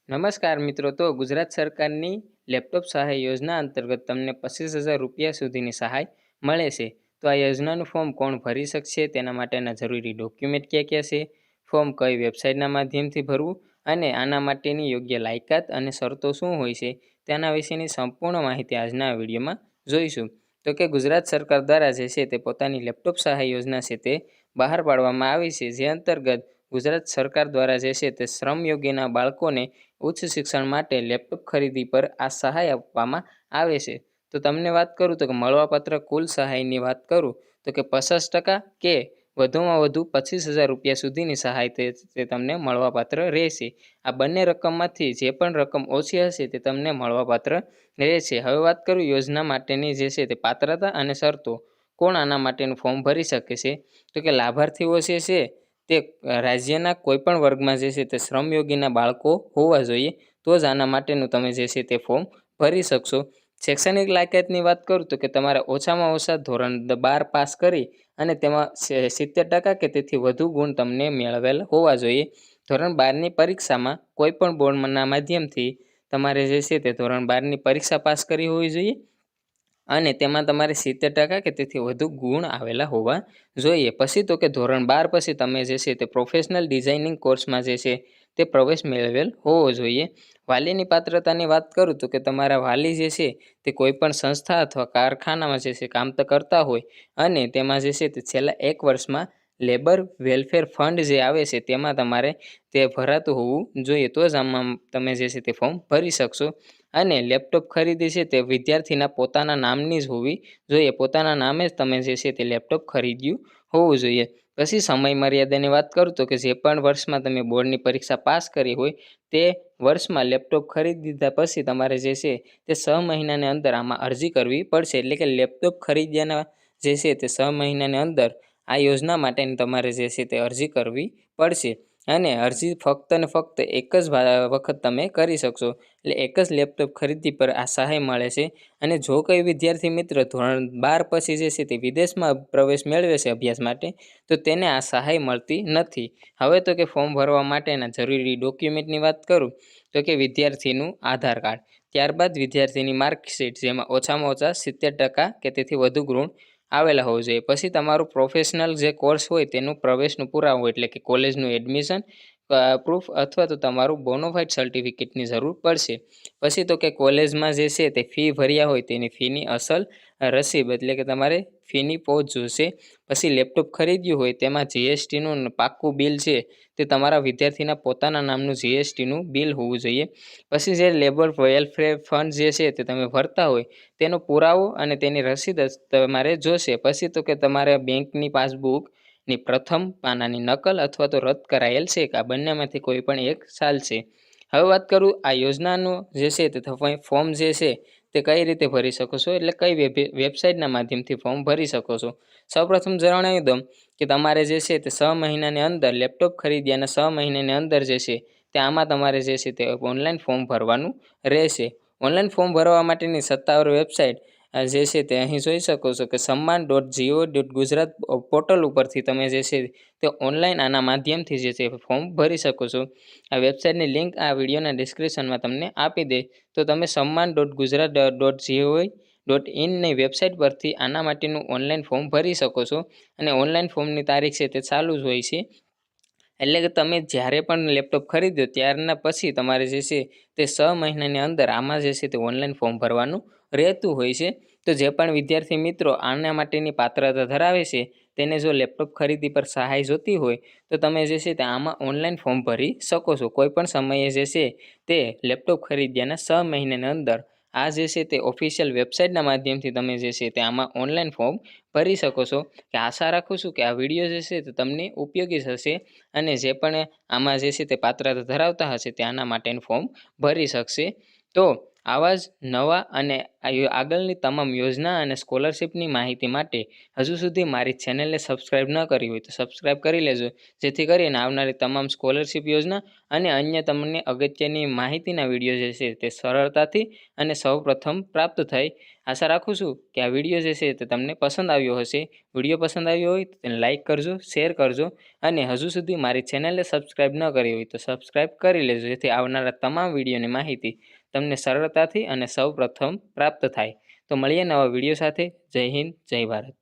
નમસ્કાર મિત્રો, તો ગુજરાત સરકારની લેપટોપ સહાય યોજના અંતર્ગત તમને 25,000 રૂપિયા સુધીની સહાય મળે છે. તો આ યોજનાનું ફોર્મ કોણ ભરી શકશે, તેના માટેના જરૂરી ડોક્યુમેન્ટ ક્યાં ક્યાં છે, ફોર્મ કઈ વેબસાઇટના માધ્યમથી ભરવું અને આના માટેની યોગ્ય લાયકાત અને શરતો શું હોય છે, તેના વિશેની સંપૂર્ણ માહિતી આજના વિડીયોમાં જોઈશું. તો કે ગુજરાત સરકાર દ્વારા જે છે તે પોતાની લેપટોપ સહાય યોજના છે તે બહાર પાડવામાં આવી છે, જે અંતર્ગત ગુજરાત સરકાર દ્વારા જે છે તે શ્રમયોગીના બાળકોને ઉચ્ચ શિક્ષણ માટે લેપટોપ ખરીદી પર આ સહાય આપવામાં આવે છે. તો તમને વાત કરું તો કે મળવાપાત્ર કુલ સહાયની વાત કરું તો કે 50% કે વધુમાં વધુ 25,000 રૂપિયા સુધીની સહાય તે તમને મળવાપાત્ર રહેશે. આ બંને રકમમાંથી જે પણ રકમ ઓછી હશે તે તમને મળવાપાત્ર રહેશે. હવે વાત કરું યોજના માટેની જે છે તે પાત્રતા અને શરતો. કોણ આના માટેનું ફોર્મ ભરી શકે છે? તો કે લાભાર્થીઓ જે છે તે રાજ્યના કોઈપણ વર્ગમાં જે છે તે શ્રમયોગીના બાળકો હોવા જોઈએ, તો જ આના માટેનું તમે જે છે તે ફોર્મ ભરી શકશો. શૈક્ષણિક લાયકાતની વાત કરું તો કે તમારે ઓછામાં ઓછા ધોરણ 12 પાસ કરી અને તેમાં 70% કે તેથી વધુ ગુણ તમને મેળવેલ હોવા જોઈએ. ધોરણ 12ની પરીક્ષામાં કોઈપણ બોર્ડના માધ્યમથી તમારે જે છે તે ધોરણ 12ની પરીક્ષા પાસ કરી હોવી જોઈએ અને તેમાં તમારે 70% કે તેથી વધુ ગુણ આવેલા હોવા જોઈએ. પછી તો કે ધોરણ 12 પછી તમે જે છે તે પ્રોફેશનલ ડિઝાઇનિંગ કોર્સમાં જે છે તે પ્રવેશ મેળવેલ હોવો જોઈએ. વાલીની પાત્રતાની વાત કરું તો કે તમારા વાલી જે છે તે કોઈપણ સંસ્થા અથવા કારખાનામાં જે છે કામ કરતા હોય અને તેમાં જે છે તે છેલ્લા 1 વર્ષમાં લેબર વેલફેર ફંડ જે આવે છે તેમાં તમારે તે ભરાતું હોવું જોઈએ, તો જ આમાં તમે જે છે તે ફોર્મ ભરી શકશો. અને લેપટોપ ખરીદી છે તે વિદ્યાર્થીના પોતાના નામની જ હોવી જોઈએ. પોતાના નામે જ તમે જે છે તે લેપટોપ ખરીદ્યું હોવું જોઈએ. પછી સમય મર્યાદાની વાત કરું તો કે જે પણ વર્ષમાં તમે બોર્ડની પરીક્ષા પાસ કરી હોય તે વર્ષમાં લેપટોપ ખરીદી દીધા પછી તમારે જે છે તે 6 મહિનાની અંદર આમાં અરજી કરવી પડશે. એટલે કે લેપટોપ ખરીદ્યાના જે છે તે 6 મહિનાની અંદર આ યોજના માટેની તમારે જે છે તે અરજી કરવી પડશે અને અરજી ફક્ત ને ફક્ત એક જ વખત તમે કરી શકશો. એટલે એક જ લેપટોપ ખરીદી પર આ સહાય મળે છે. અને જો કોઈ વિદ્યાર્થી મિત્ર ધોરણ 12 પછી જે છે તે વિદેશમાં પ્રવેશ મેળવે છે અભ્યાસ માટે, તો તેને આ સહાય મળતી નથી. હવે તો કે ફોર્મ ભરવા માટેના જરૂરી ડોક્યુમેન્ટની વાત કરું તો કે વિદ્યાર્થીનું આધાર કાર્ડ, ત્યારબાદ વિદ્યાર્થીની માર્કશીટ જેમાં ઓછામાં ઓછા 70% કે તેથી વધુ ગુણ આવેલા હોવું જોઈએ. પછી તમારું પ્રોફેશનલ જે કોર્સ હોય તેનું પ્રવેશનું પુરાવો એટલે કે કોલેજનું એડમિશન પ્રૂફ અથવા તો તમારું બોનોફાઇડ સર્ટિફિકેટની જરૂર પડશે. પછી તો કે કોલેજમાં જે છે તે ફી ભર્યા હોય તેની ફીની અસલ રસીદ એટલે કે તમારે ફીની પહોંચ જોશે. પછી લેપટોપ ખરીદ્યું હોય તેમાં જીએસટીનું પાક્કું બિલ છે તે તમારા વિદ્યાર્થીના પોતાના નામનું જીએસટીનું બિલ હોવું જોઈએ. પછી જે લેબર વેલફેર ફંડ જે છે તે તમે ભરતા હોય તેનો પુરાવો અને તેની રસીદ તમારે જોશે. પછી તો કે તમારે બેંકની પાસબુકની પ્રથમ પાનાની નકલ અથવા તો રદ કરાયેલ ચેક, આ બંનેમાંથી કોઈ પણ એક ચાલશે. હવે વાત કરું આ યોજનાનું જે છે તે ફોર્મ જે છે તે કઈ રીતે ભરી શકો છો, એટલે કઈ વેબસાઇટના માધ્યમથી ફોર્મ ભરી શકો છો. સૌપ્રથમ જણાવી દઉં કે તમારે જે છે તે 6 મહિનાની અંદર લેપટોપ ખરીદ્યાના 6 મહિનાની અંદર જે છે તે આમાં તમારે જે છે તે ઓનલાઈન ફોર્મ ભરવાનું રહેશે. ઓનલાઈન ફોર્મ ભરવા માટેની સત્તાવાર વેબસાઇટ જે છે તે અહીં જોઈ શકો છો કે samman.go.ગુજરાત પોર્ટલ ઉપરથી તમે જે છે તે ઓનલાઈન આના માધ્યમથી જે છે ફોર્મ ભરી શકો છો. આ વેબસાઇટની લિંક આ વિડીયોના ડિસ્ક્રિપ્શનમાં તમને આપી દે તો તમે samman.gujarat.gov.in વેબસાઇટ પરથી આના માટેનું ઓનલાઈન ફોર્મ ભરી શકો છો. અને ઓનલાઈન ફોર્મની તારીખ છે તે ચાલુ જ હોય છે. એટલે કે તમે જ્યારે પણ લેપટોપ ખરીદ્યો ત્યારના પછી તમારે જે છે તે 6 મહિનાની અંદર આમાં જે છે તે ઓનલાઈન ફોર્મ ભરવાનું રહેતું હોય છે. તો જે પણ વિદ્યાર્થી મિત્રો આના માટેની પાત્રતા ધરાવે છે તેને જો લેપટોપ ખરીદી પર સહાય જોતી હોય તો તમે જે છે તે આમાં ઓનલાઈન ફોર્મ ભરી શકો છો. કોઈ પણ સમયે જે છે તે લેપટોપ ખરીદ્યાના 6 મહિનાની અંદર આ જે છે તે ઓફિશિયલ વેબસાઇટના માધ્યમથી તમે જે છે તે આમાં ઓનલાઈન ફોર્મ ભરી શકો છો. કે આશા રાખું છું કે આ વિડીયો જે છે તે તમને ઉપયોગી થશે અને જે પણ આમાં જે છે તે પાત્રતા ધરાવતા હશે તે આના માટેનું ફોર્મ ભરી શકશે. તો આવા જ નવા અને આગળની તમામ યોજના અને સ્કોલરશિપની માહિતી માટે હજુ સુધી મારી ચેનલને સબસ્ક્રાઇબ ન કરી હોય તો સબસ્ક્રાઇબ કરી લેજો, જેથી કરીને આવનારી તમામ સ્કોલરશિપ યોજના અને અન્ય તમને અગત્યની માહિતીના વિડીયો જે છે તે સરળતાથી અને સૌપ્રથમ પ્રાપ્ત થાય. આશા રાખું છું કે આ વિડીયો જે છે તે તમને પસંદ આવ્યો હશે. વિડીયો પસંદ આવ્યો હોય તો તેને લાઇક કરજો, શેર કરજો અને હજુ સુધી મારી ચેનલને સબસ્ક્રાઇબ ન કરી હોય તો સબસ્ક્રાઇબ કરી લેજો, જેથી આવનારા તમામ વિડીયોની માહિતી તમને સરળતાથી અને સૌપ્રથમ પ્રાપ્ત થાય. તો મળીએ નવા વિડીયો સાથે. જય હિન્દ, જય ભારત.